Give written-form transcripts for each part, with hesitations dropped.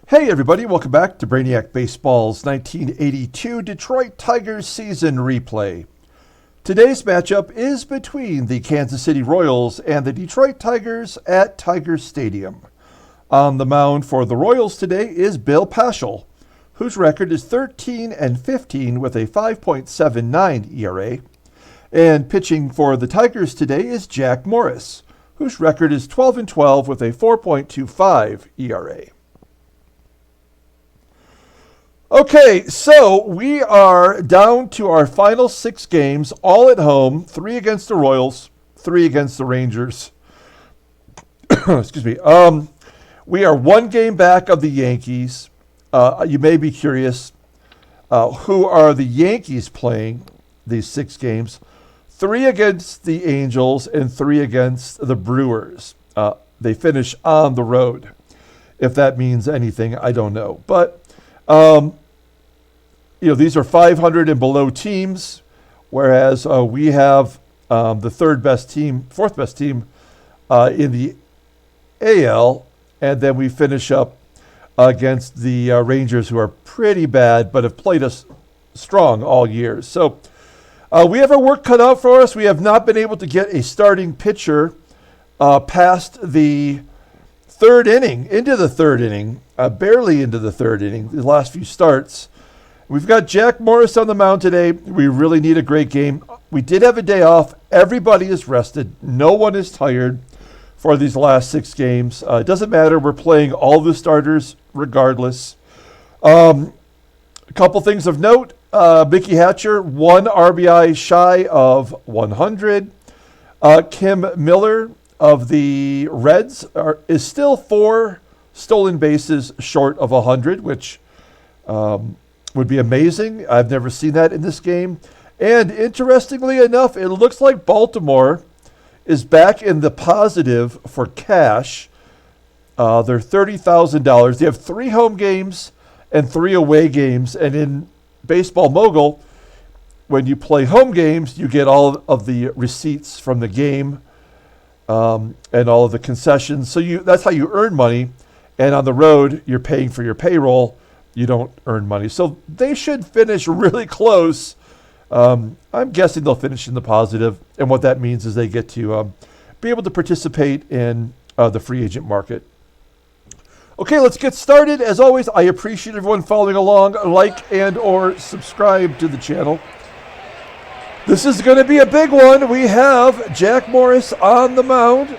Hey everybody, welcome back to Brainiac Baseball's 1982 Detroit Tigers season replay. Today's matchup is between the Kansas City Royals and the Detroit Tigers at Tiger Stadium. On the mound for the Royals today is Bill Paschall, whose record is 13-15 with a 5.79 ERA. And pitching for the Tigers today is Jack Morris, whose record is 12-12 with a 4.25 ERA. Okay, so we are down to our final 6 games, all at home, 3 against the Royals, 3 against the Rangers. Excuse me. We are 1 game back of the Yankees. You may be curious, who are the Yankees playing these 6 games? 3 against the Angels and 3 against the Brewers. They finish on the road. If that means anything, I don't know. But these are 500 and below teams, whereas we have the fourth best team in the AL, and then we finish up against the Rangers, who are pretty bad, but have played us strong all year. So we have our work cut out for us. We have not been able to get a starting pitcher past the third inning, barely into the third inning, the last few starts. We've got Jack Morris on the mound today. We really need a great game. We did have a day off. Everybody is rested. No one is tired for these last 6 games. It doesn't matter. We're playing all the starters regardless. A couple things of note. Mickey Hatcher, 1 RBI shy of 100. Kim Miller of the Reds is still 4 stolen bases short of 100, which would be amazing. I've never seen that in this game. And interestingly enough, it looks like Baltimore is back in the positive for cash. They're $30,000. They have 3 home games and 3 away games. And in Baseball Mogul, when you play home games, you get all of the receipts from the game and all of the concessions. So that's how you earn money. And on the road, you're paying for your payroll. You don't earn money. So they should finish really close. I'm guessing they'll finish in the positive. And what that means is they get to be able to participate in the free agent market. Okay, let's get started. As always, I appreciate everyone following along. Like and or subscribe to the channel. This is going to be a big one. We have Jack Morris on the mound.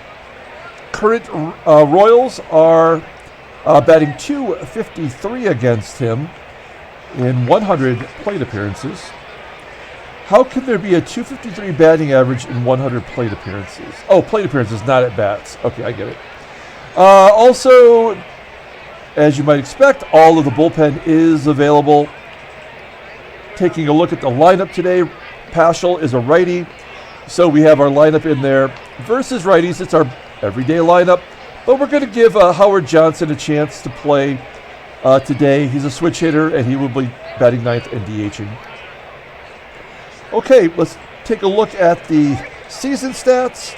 Current Royals are batting .253 against him in 100 plate appearances. How can there be a .253 batting average in 100 plate appearances? Oh, plate appearances, not at bats. Okay, I get it. Also, as you might expect, all of the bullpen is available. Taking a look at the lineup today, Paschall is a righty, so we have our lineup in there versus righties. It's our everyday lineup. But we're going to give Howard Johnson a chance to play today. He's a switch hitter, and he will be batting 9th and DHing. Okay, let's take a look at the season stats,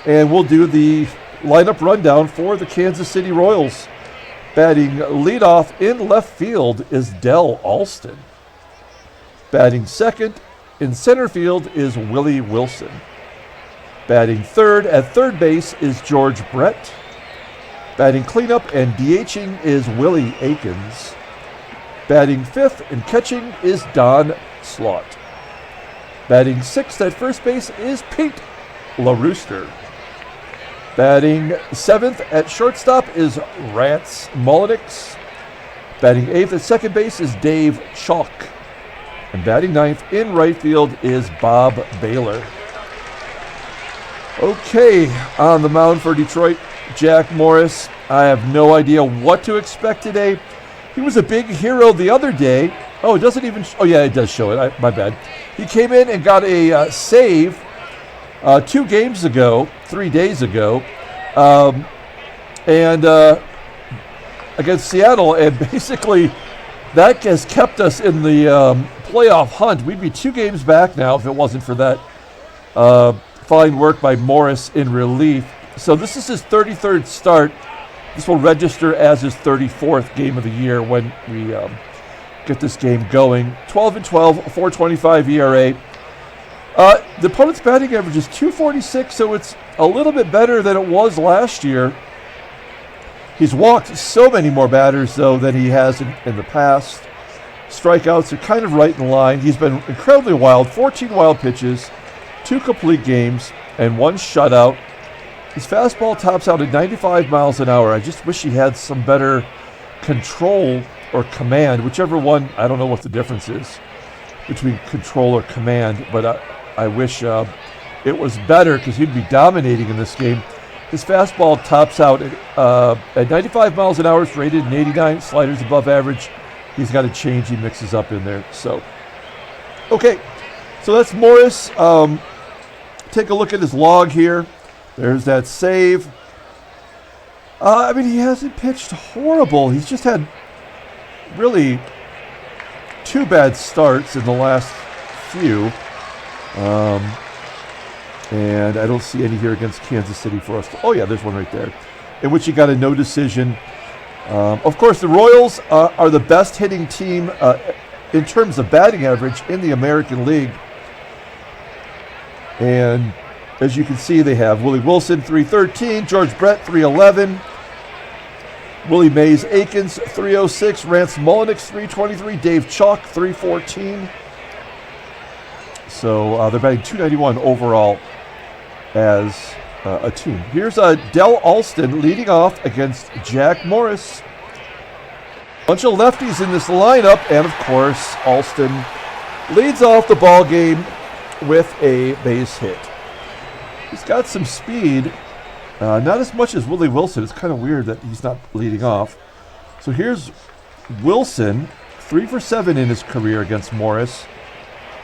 and we'll do the lineup rundown for the Kansas City Royals. Batting leadoff in left field is Dell Alston. Batting second in center field is Willie Wilson. Batting third at third base is George Brett. Batting cleanup and DHing is Willie Aikens. Batting fifth and catching is Don Slaught. Batting sixth at first base is Pete LaRooster. Batting seventh at shortstop is Rance Mulliniks. Batting eighth at second base is Dave Chalk. And batting ninth in right field is Bob Bailor. Okay, on the mound for Detroit, Jack Morris. I have no idea what to expect today. He was a big hero the other day. Oh, it doesn't even... Oh, yeah, it does show it. My bad. He came in and got a save 3 days ago, and against Seattle, and basically that has kept us in the playoff hunt. We'd be 2 games back now if it wasn't for that fine work by Morris in relief. So this is his 33rd start This will register as his 34th game of the year when we get this game going. 12-12, 4.25 ERA. The opponent's batting average is .246, so it's a little bit better than it was last year. He's walked so many more batters, though, than he has in the past. Strikeouts are kind of right in line. He's been incredibly wild. 14 wild pitches, 2 complete games, and 1 shutout. His fastball tops out at 95 miles an hour. I just wish he had some better control or command, whichever one. I don't know what the difference is between control or command, but I wish it was better because he'd be dominating in this game. His fastball tops out at 95 miles an hour. It's rated an 89. Sliders above average. He's got a change he mixes up in there. So, okay. So that's Morris. Take a look at his log here. There's that save. I mean, he hasn't pitched horrible. He's just had really 2 bad starts in the last few. And I don't see any here against Kansas City for us. Oh, yeah, there's one right there, in which he got a no decision. Of course, the Royals are the best hitting team in terms of batting average in the American League. And as you can see, they have Willie Wilson, 313, George Brett, 311, Willie Mays Aikens, 306, Rance Mulliniks, 323, Dave Chalk, 314. So they're batting .291 overall as a team. Here's Dell Alston leading off against Jack Morris. Bunch of lefties in this lineup, and of course, Alston leads off the ball game with a base hit. He's got some speed, not as much as Willie Wilson. It's kind of weird that he's not leading off. So here's Wilson, 3 for 7 in his career against Morris.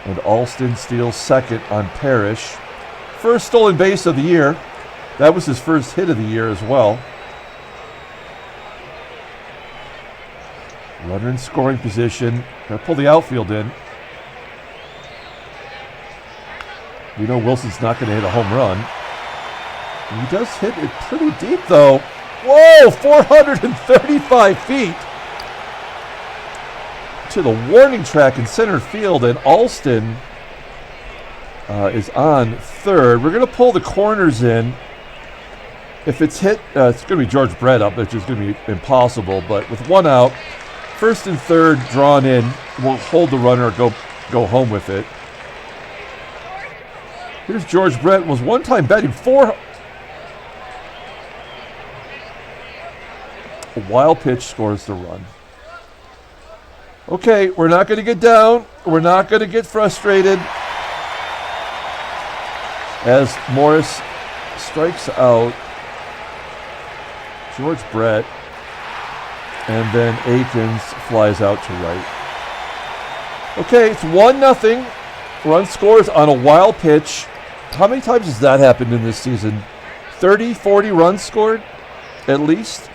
And Alston steals second on Parrish. First stolen base of the year. That was his first hit of the year as well. Runner in scoring position. Gotta pull the outfield in. We know Wilson's not going to hit a home run. And he does hit it pretty deep, though. Whoa, 435 feet to the warning track in center field, and Alston is on third. We're going to pull the corners in. If it's hit, it's going to be George Brett up, which is going to be impossible. But with 1 out, first and third drawn in, we'll hold the runner or go home with it. Here's George Brett, was one time batting 4. A wild pitch scores the run. Okay, we're not going to get down. We're not going to get frustrated. As Morris strikes out George Brett, and then Aikens flies out to right. Okay, it's 1-0. Run scores on a wild pitch. How many times has that happened in this season? 30, 40 runs scored, at least.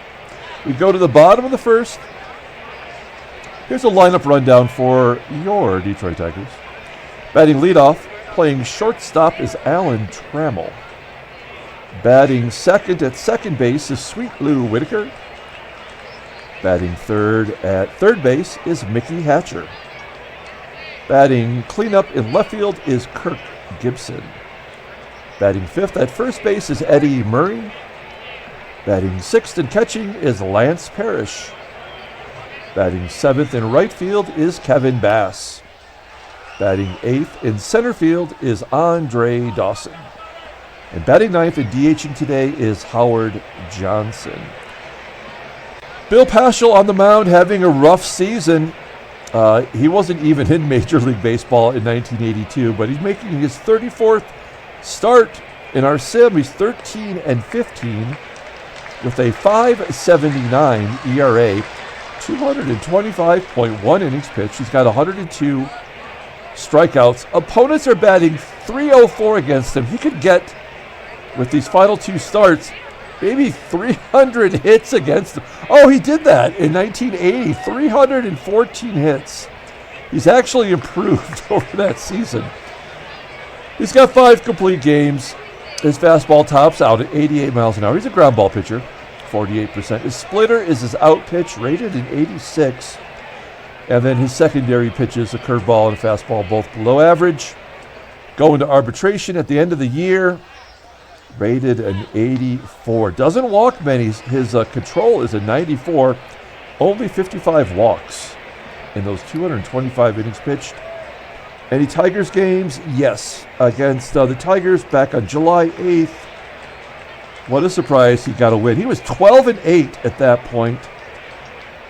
We go to the bottom of the first. Here's a lineup rundown for your Detroit Tigers. Batting leadoff, playing shortstop is Alan Trammell. Batting second at second base is Sweet Lou Whitaker. Batting third at third base is Mickey Hatcher. Batting cleanup in left field is Kirk Gibson. Batting fifth at first base is Eddie Murray. Batting sixth and catching is Lance Parrish. Batting seventh in right field is Kevin Bass. Batting eighth in center field is Andre Dawson. And batting ninth and DHing today is Howard Johnson. Bill Paschall on the mound having a rough season. He wasn't even in Major League Baseball in 1982, but he's making his 34th start in our sim. He's 13-15 with a 5.79 ERA, 225.1 innings pitched. He's got 102 strikeouts. Opponents are batting .304 against him. He could get, with these final 2 starts, maybe 300 hits against him. Oh, he did that in 1980, 314 hits. He's actually improved over that season. He's got 5 complete games. His fastball tops out at 88 miles an hour. He's a ground ball pitcher. 48%. His splitter is his out pitch, rated an 86. And then his secondary pitches, a curveball and a fastball, both below average. Going to arbitration at the end of the year, rated an 84. Doesn't walk many. His control is a 94. Only 55 walks in those 225 innings pitched. Any Tigers games? Yes. Against the Tigers back on July 8th. What a surprise he got a win. He was 12-8 at that point.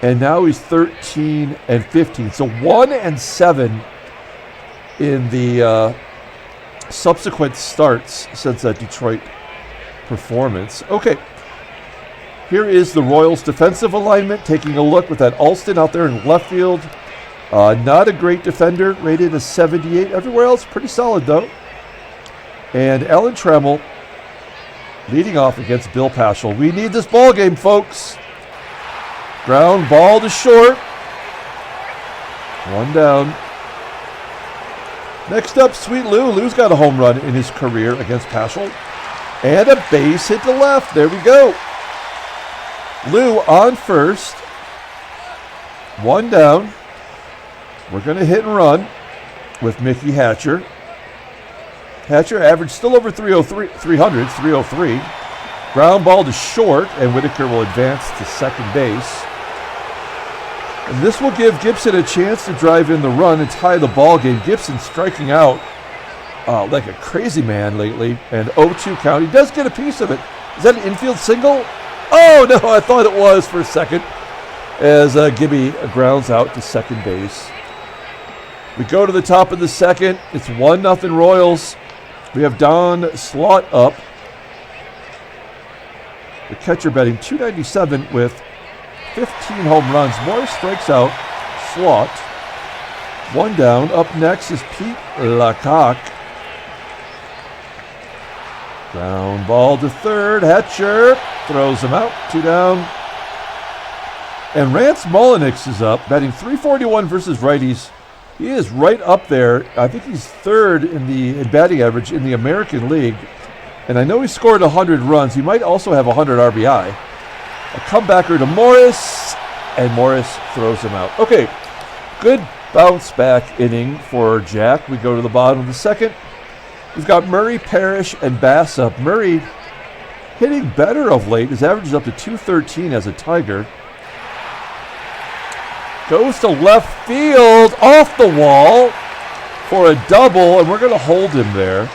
And now he's 13-15. So 1-7 in the subsequent starts since that Detroit performance. Okay, here is the Royals' defensive alignment. Taking a look with that Alston out there in left field. Not a great defender, rated a 78. Everywhere else, pretty solid though. And Alan Trammell leading off against Bill Paschall. We need this ball game, folks. Ground ball to short. One down. Next up, Sweet Lou. Lou's got a home run in his career against Paschall. And a base hit to left. There we go. Lou on first. One down. We're going to hit and run with Mickey Hatcher. Hatcher averaged still over 303. Ground ball to short, and Whitaker will advance to second base. And this will give Gibson a chance to drive in the run and tie the ball game. Gibson striking out like a crazy man lately, and 0-2 count. He does get a piece of it. Is that an infield single? Oh, no, I thought it was for a second as Gibby grounds out to second base. We go to the top of the second. It's 1-0 Royals. We have Don Slaught up. The catcher batting .297 with 15 home runs. Morris strikes out Slaught. One down. Up next is Pete LaCock. Ground ball to third. Hatcher throws him out. Two down. And Rance Mulliniks is up, batting .341 versus righties. He is right up there. I think he's third in batting average in the American League. And I know he scored 100 runs. He might also have 100 RBI. A comebacker to Morris, and Morris throws him out. Okay, good bounce back inning for Jack. We go to the bottom of the second. We've got Murray, Parrish, and Bass up. Murray hitting better of late. His average is up to .213 as a Tiger. Goes to left field, off the wall for a double, and we're going to hold him there.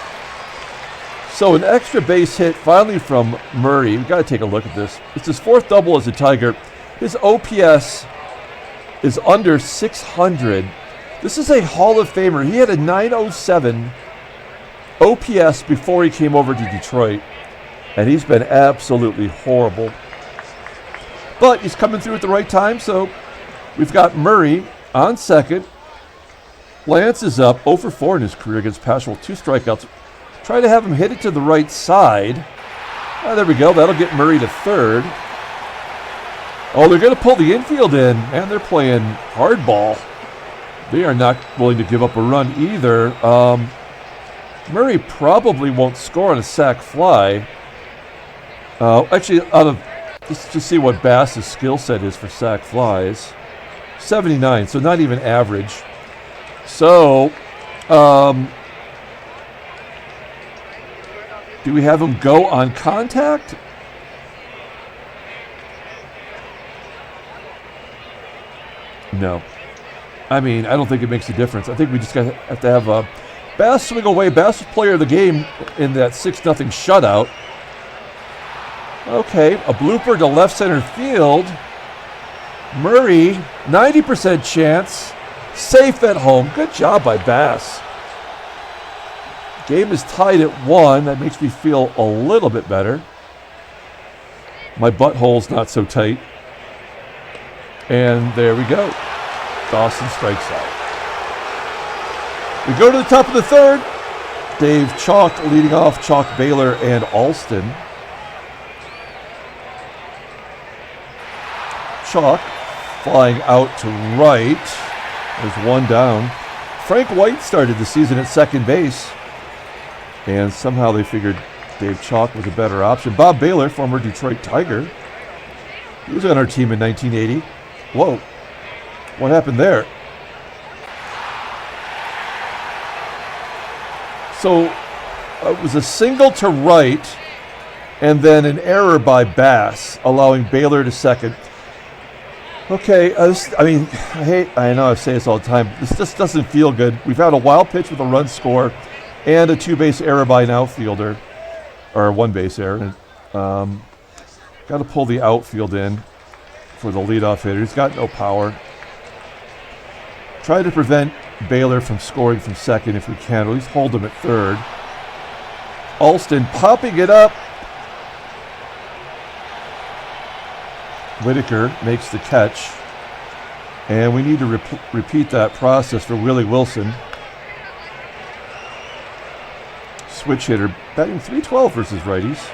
So an extra base hit finally from Murray. We've got to take a look at this. It's his fourth double as a Tiger. His OPS is under 600. This is a Hall of Famer. He had a 907 OPS before he came over to Detroit, and he's been absolutely horrible. But he's coming through at the right time, so we've got Murray on second. Lance is up 0 for 4 in his career against Paschall. 2 strikeouts. Try to have him hit it to the right side. There we go. That'll get Murray to third. Oh, they're going to pull the infield in, and they're playing hardball. They are not willing to give up a run either. Murray probably won't score on a sac fly. Actually, let's just see what Bass's skill set is for sac flies. 79, so not even average. So, do we have him go on contact? No. I mean, I don't think it makes a difference. I think we just have to have Bass swing away. Bass was player of the game in that 6-0 shutout. Okay, a blooper to left center field. Murray, 90% chance. Safe at home. Good job by Bass. Game is tied at 1. That makes me feel a little bit better. My butthole's not so tight. And there we go. Dawson strikes out. We go to the top of the third. Dave Chalk leading off. Chalk, Bailor, and Alston. Chalk flying out to right. There's one down. Frank White started the season at second base. And somehow they figured Dave Chalk was a better option. Bob Bailor, former Detroit Tiger, He was on our team in 1980. Whoa. What happened there? So it was a single to right and then an error by Bass, allowing Bailor to second. Okay, I know I say this all the time. This just doesn't feel good. We've had a wild pitch with a run score and a two-base error by an outfielder, or a one-base error. Got to pull the outfield in for the leadoff hitter. He's got no power. Try to prevent Bailor from scoring from second if we can, or at least hold him at third. Alston popping it up. Whitaker makes the catch. And we need to repeat that process for Willie Wilson. Switch hitter, batting .312 versus righties.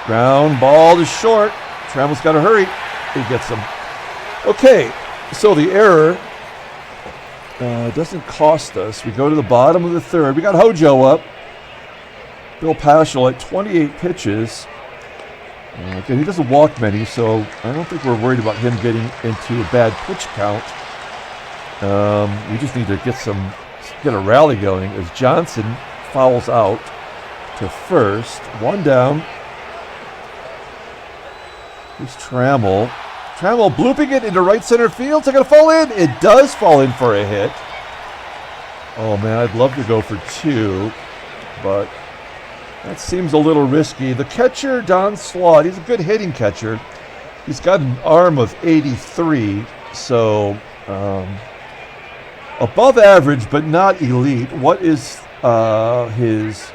Ground ball to short. Trammell's got to hurry. He gets him. Okay, so the error doesn't cost us. We go to the bottom of the third. We got Hojo up. Bill Paschall at 28 pitches. Again, he doesn't walk many, so I don't think we're worried about him getting into a bad pitch count. We just need to get a rally going as Johnson fouls out to first. One down. Here's Trammell. Trammell blooping it into right center field. Is it going to fall in? It does fall in for a hit. Oh, man, I'd love to go for two, but that seems a little risky. The catcher, Don Slaught, he's a good hitting catcher. He's got an arm of 83, so above average, but not elite. What is his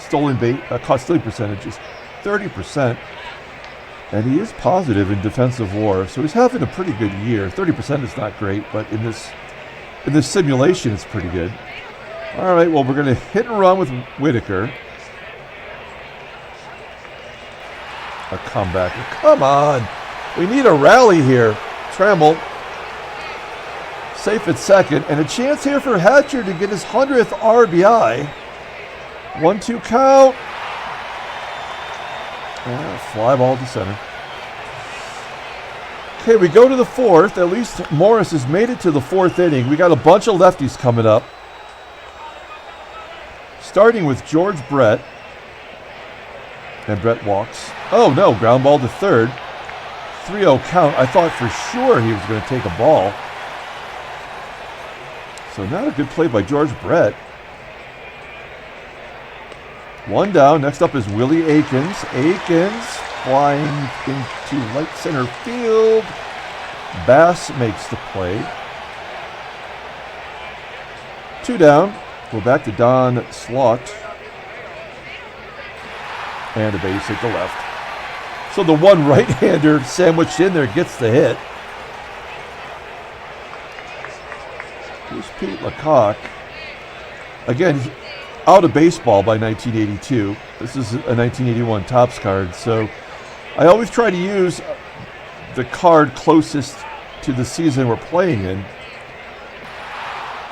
caught stealing percentages? 30%. And he is positive in defensive WAR, so he's having a pretty good year. 30% is not great, but in this simulation, it's pretty good. All right, well, we're going to hit and run with Whitaker. A comeback. Come on. We need a rally here. Trammell safe at second, and a chance here for Hatcher to get his 100th RBI. 1-2 count. Fly ball to center. Okay, we go to the fourth. At least Morris has made it to the fourth inning. We got a bunch of lefties coming up. Starting with George Brett. And Brett walks. Oh no, ground ball to third. 3-0 count. I thought for sure he was going to take a ball. So not a good play by George Brett. One down. Next up is Willie Aikens. Aikens flying into right center field. Bass makes the play. Two down. Go back to Don Slaught. And a base hit to left. So the one right-hander sandwiched in there gets the hit. Here's Pete LaCock. Again, out of baseball by 1982. This is a 1981 Topps card. So I always try to use the card closest to the season we're playing in.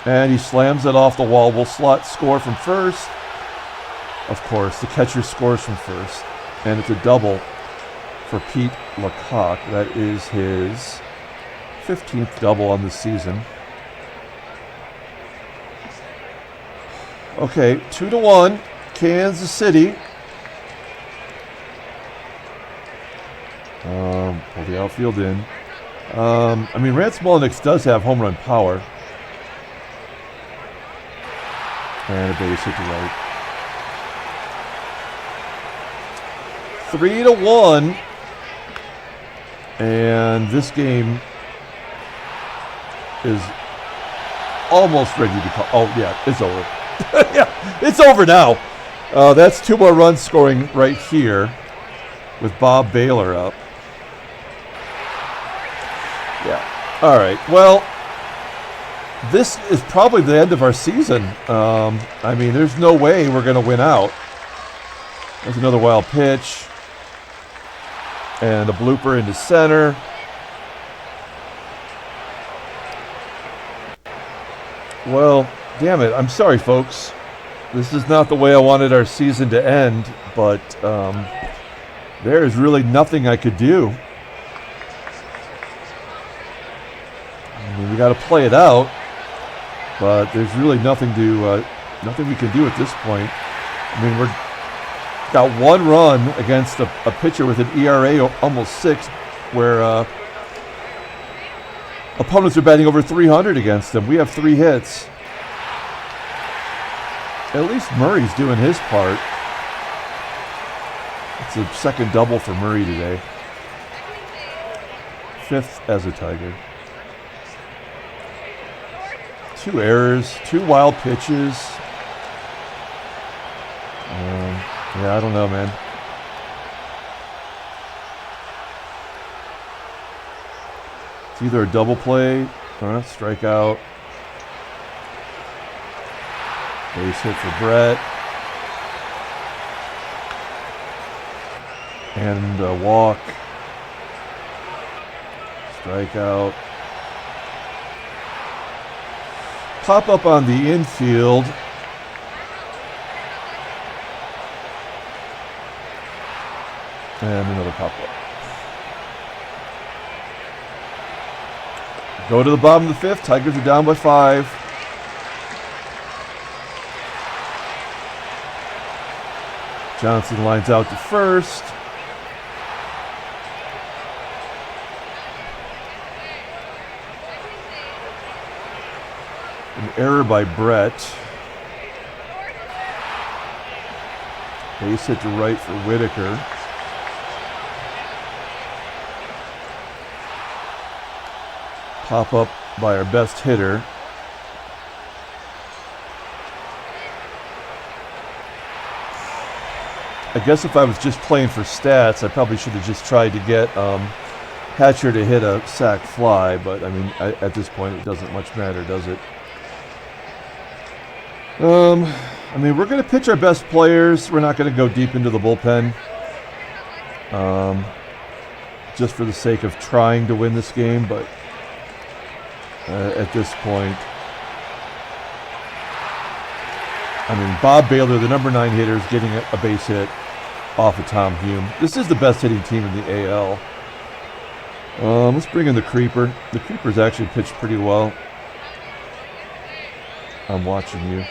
And he slams it off the wall. Will Slaught score from first? Of course, the catcher scores from first. And it's a double for Pete LaCock. That is his 15th double on the season. Okay, 2-1, Kansas City. Pull the outfield in. Rance Mulliniks does have home run power. And a base hit to right. 3-1. And this game is almost ready to call. Oh, yeah, it's over. Yeah, it's over now. That's two more runs scoring right here with Bob Bailor up. Yeah. All right. Well, this is probably the end of our season. There's no way we're going to win out. There's another wild pitch. And a blooper into center. Well, damn it. I'm sorry, folks. This is not the way I wanted our season to end, but there is really nothing I could do. I mean, we got to play it out, but there's really nothing we can do at this point. I mean, we're got one run against a pitcher with an ERA almost 6, where opponents are batting over 300 against them. We have 3 hits. At least Murray's doing his part. It's a second double for Murray today. 5th as a Tiger. 2 errors, 2 wild pitches. Yeah, I don't know, man. It's either a double play or a strikeout. Base hit for Brett. And a walk. Strikeout. Pop up on the infield. And another pop-up. Go to the bottom of the 5th. Tigers are down by 5. Johnson lines out to first. An error by Brett. Base hit to right for Whitaker. Pop up by our best hitter. I guess if I was just playing for stats, I probably should have just tried to get Hatcher to hit a sac fly, but I mean, at this point, it doesn't much matter, does it? I mean, we're going to pitch our best players. We're not going to go deep into the bullpen. Just for the sake of trying to win this game, but at this point, I mean, Bob Bailor, the number 9 hitter, is getting a base hit off of Tom Hume. This is the best hitting team in the AL. Let's bring in the Creeper. The Creeper's actually pitched pretty well. I'm watching you.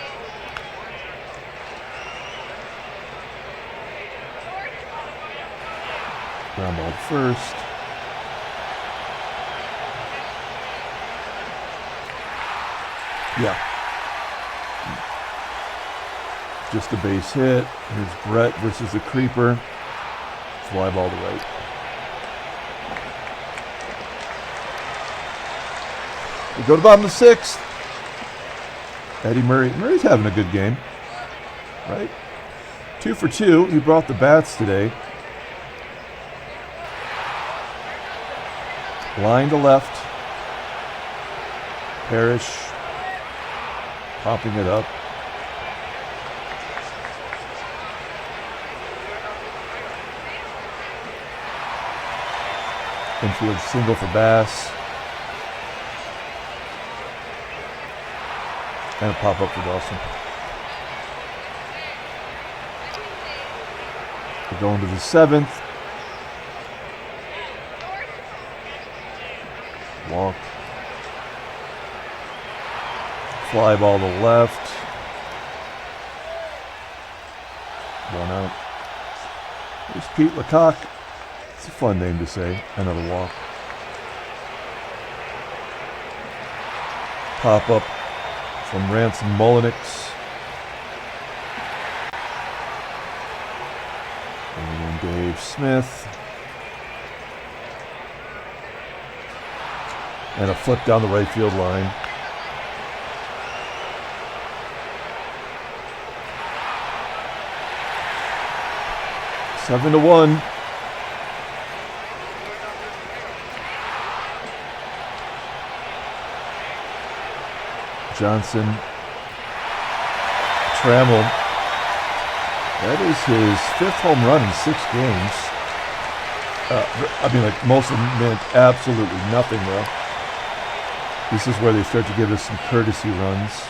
Ground ball first. Yeah. Just a base hit. Here's Brett versus the Creeper. Fly ball to right. We go to bottom of the 6th. Eddie Murray. Murray's having a good game. Right? 2 for 2. He brought the bats today. Line to left. Parrish. Popping it up. Infield single for Bass. And a pop up for Dawson. We're going to the 7th. Walk. Fly ball to left. 1 out. Here's Pete LaCock. It's a fun name to say. Another walk. Pop up from Rance and Mulliniks. And Dave Smith. And a flip down the right field line. Seven to 1. Johnson. Trammell. That is his 5th home run in 6 games. I mean, like, most of them meant absolutely nothing, though. This is where they start to give us some courtesy runs.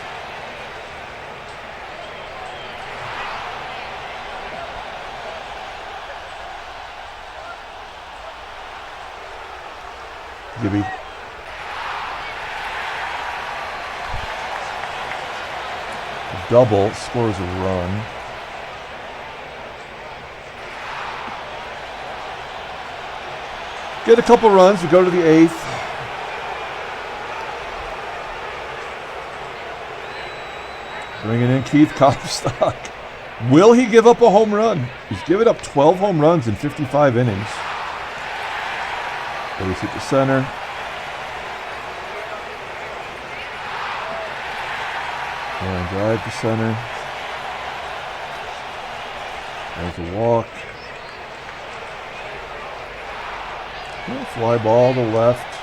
Gibby. double, scores a run. Get a couple runs, we go to the 8th. Bringing in Keith Comstock. Will he give up a home run? He's given up 12 home runs in 55 innings. Base hit the center. And drive to center. There's a walk. Fly ball to left.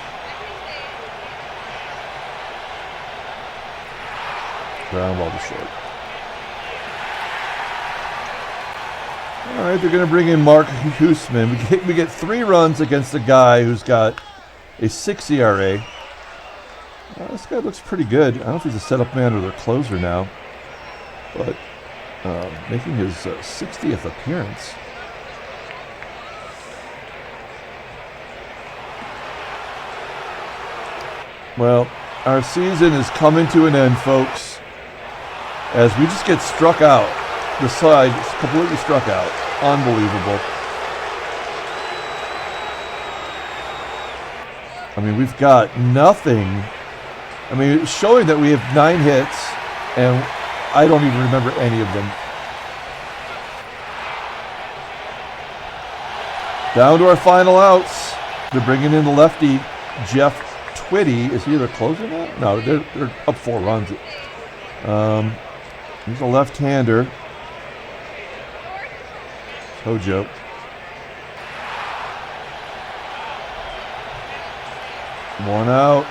Ground ball to short. All right, they're going to bring in Mark Huesman. We get 3 runs against a guy who's got a 6 ERA. This guy looks pretty good. I don't know if he's a setup man or their closer now, but making his 60th appearance. Well, our season is coming to an end, folks, as we just get struck out. The side is completely struck out. Unbelievable. I mean, we've got nothing. I mean, it's showing that we have 9 hits, and I don't even remember any of them. Down to our final outs. They're bringing in the lefty, Jeff Twitty. Is he their closer now? No, they're up 4 runs. He's a left-hander. Hojo. One out.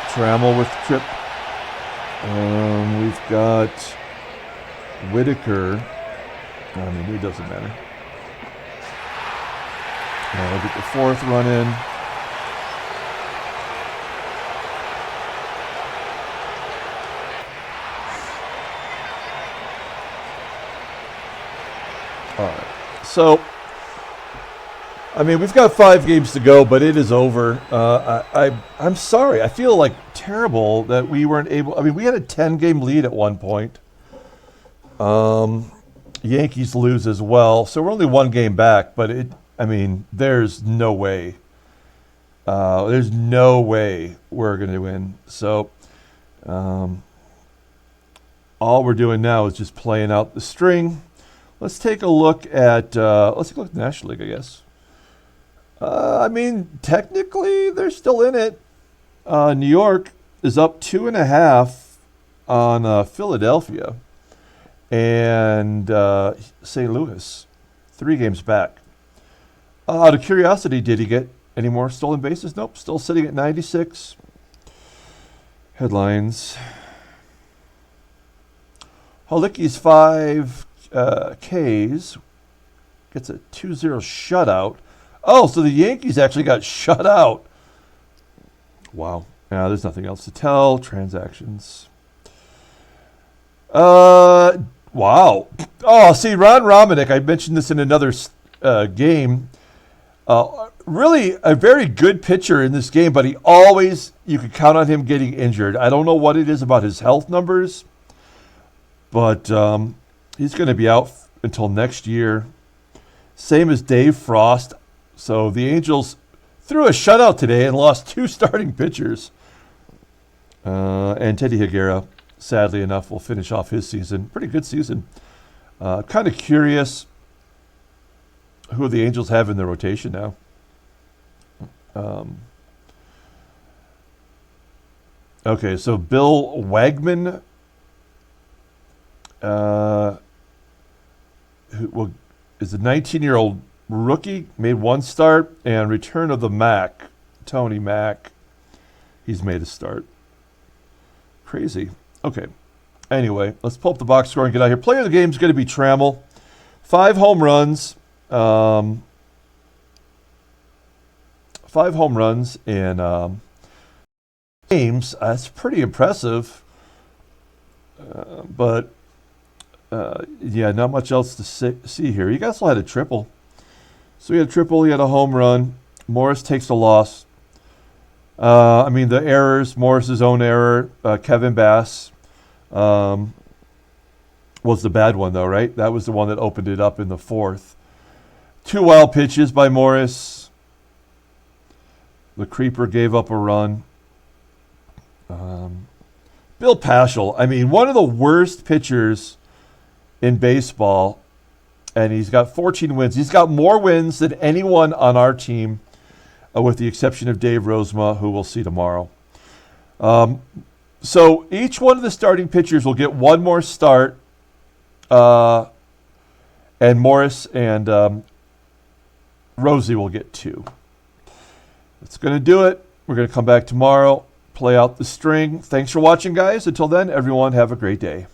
Trammell with the trip. We've got Whitaker. I mean, it doesn't matter. We'll get the 4th run in. All right. So, I mean, we've got 5 games to go, but it is over. I'm sorry. I feel like terrible that we weren't able. I mean, we had a 10-game lead at one point. Yankees lose as well, so we're only 1 game back. But I mean, there's no way. There's no way we're going to win. So, all we're doing now is just playing out the string. Let's take a look at the National League, I guess. I mean, technically, they're still in it. New York is up 2.5 on Philadelphia. And St. Louis, 3 games back. Out of curiosity, did he get any more stolen bases? Nope, still sitting at 96. Headlines. Halicki's 5 Ks gets a 2-0 shutout. Oh, so the Yankees actually got shut out. Wow. Yeah, there's nothing else to tell. Transactions. Wow. Oh, see, Ron Romanick, I mentioned this in another game. Really a very good pitcher in this game, but you could count on him getting injured. I don't know what it is about his health numbers, but he's going to be out until next year. Same as Dave Frost. So the Angels threw a shutout today and lost 2 starting pitchers. And Teddy Higuera, sadly enough, will finish off his season. Pretty good season. Kind of curious who the Angels have in their rotation now. Okay, so Bill Wagman who is a 19-year-old rookie, made 1 start, and return of the Mac, Tony Mack. He's made a start. Crazy. Okay. Anyway, let's pull up the box score and get out here. Player of the game is going to be Trammell. 5 home runs. 5 home runs in games. That's pretty impressive. But yeah, not much else to see here. You guys all had a triple. So he had a triple, he had a home run. Morris takes the loss. The errors, Morris's own error, Kevin Bass was the bad one, though, right? That was the one that opened it up in the fourth. 2 wild pitches by Morris. The creeper gave up a run. Bill Paschall, one of the worst pitchers in baseball, and he's got 14 wins. He's got more wins than anyone on our team, with the exception of Dave Rosema, who we'll see tomorrow. So each one of the starting pitchers will get one more start, and Morris and Rosie will get 2. That's going to do it. We're going to come back tomorrow, play out the string. Thanks for watching, guys. Until then, everyone, have a great day.